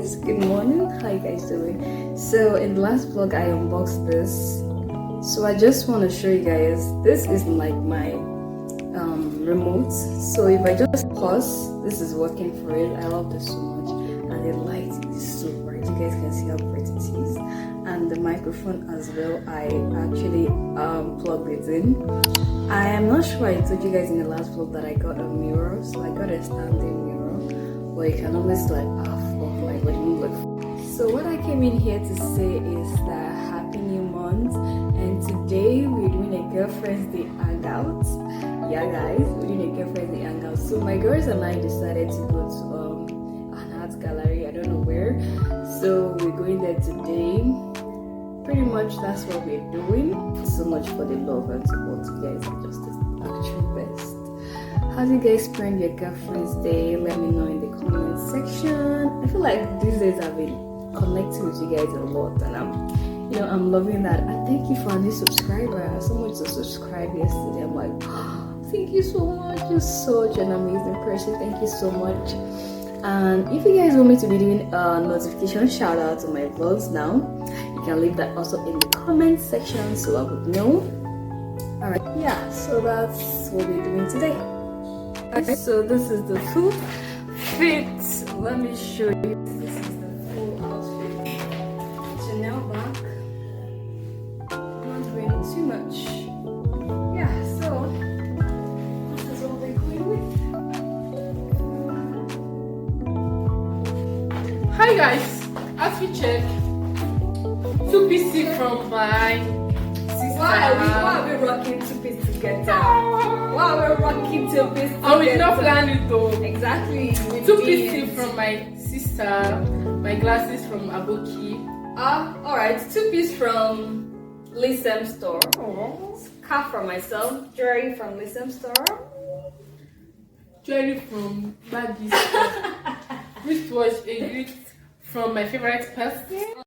guys, good morning. How you guys doing? So in the last vlog I unboxed this, so I just want to show you guys. This is like my remote, so if I just pause, this is working for it. I love this so much, and the light is so bright. You guys can see how bright it is, and the microphone as well. I actually plugged it in. I am not sure I told you guys in the last vlog that I got a mirror, so I got a standing mirror where you can always like like when you look. So what I came in here to say is that happy new month, and today we're doing a girlfriend's day hangout. Yeah guys, we're doing a girlfriend's day hangout. So my girls and I decided to go to an art gallery, I don't know where, so we're going there today. Pretty much that's what we're doing. So much for the love and support. You guys are just the actual best. How do you guys spend your girlfriend's day? Let me know in the comment section. I feel like these days I've been connecting with you guys a lot, and I'm loving that. And thank you for a new subscriber. I had so much to subscribe yesterday. I'm like, thank you so much. You're such an amazing person. Thank you so much. And if you guys want me to be doing a notification shout out to my vlogs now, you can leave that also in the comment section so I would know. Alright, yeah, so that's what we're doing today. Okay, so this is the full fit. Let me show you. This is the full outfit. Chanel bag. Not wearing too much. Yeah, so this is what we're going with. Hi guys, outfit check. 2PC from my sister. Why are we rocking 2-piece together? Why are we rocking 2-piece together? I will not plan it though. Exactly. 2PC from my sister. My glasses from Aboki. Alright. 2-piece from Lisem store. Scarf from myself. Jewelry from Lisem store. Jewelry from Baggy. Wristwatch, a gift from my favorite person.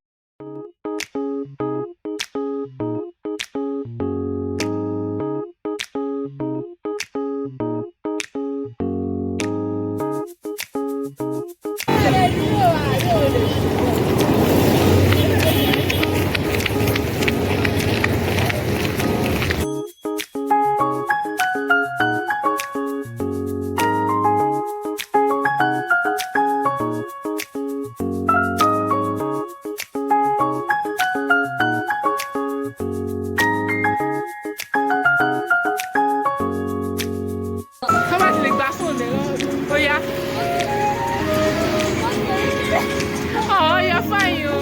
Oh, you're fine, yo.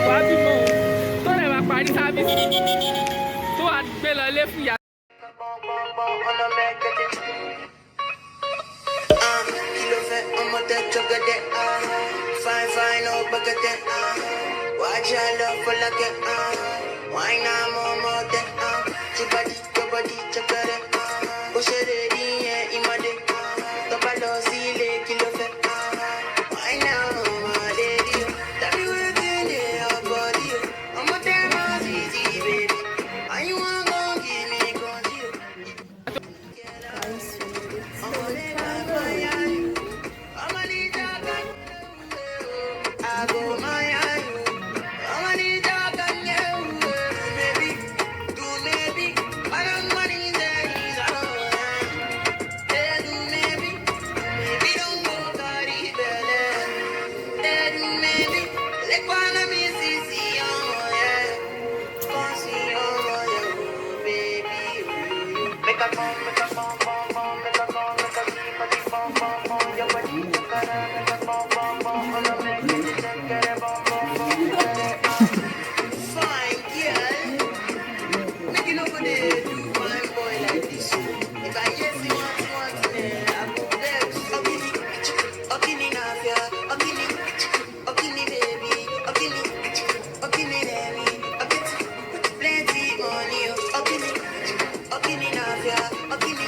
Wàá bímọ tó lè máa parí sábìsì tó wàá gbé lọ ilé fún ìyá. Okay.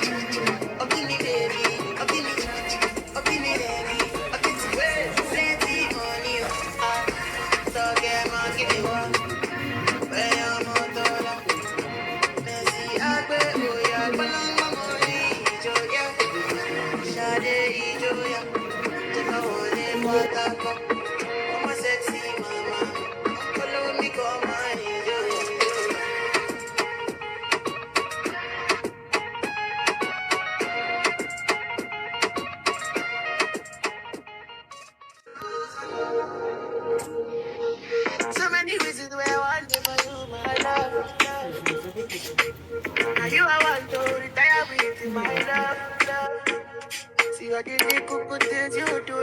is where I want for you, my love. Now you I want to retire with, my love. See what you did, good things you do.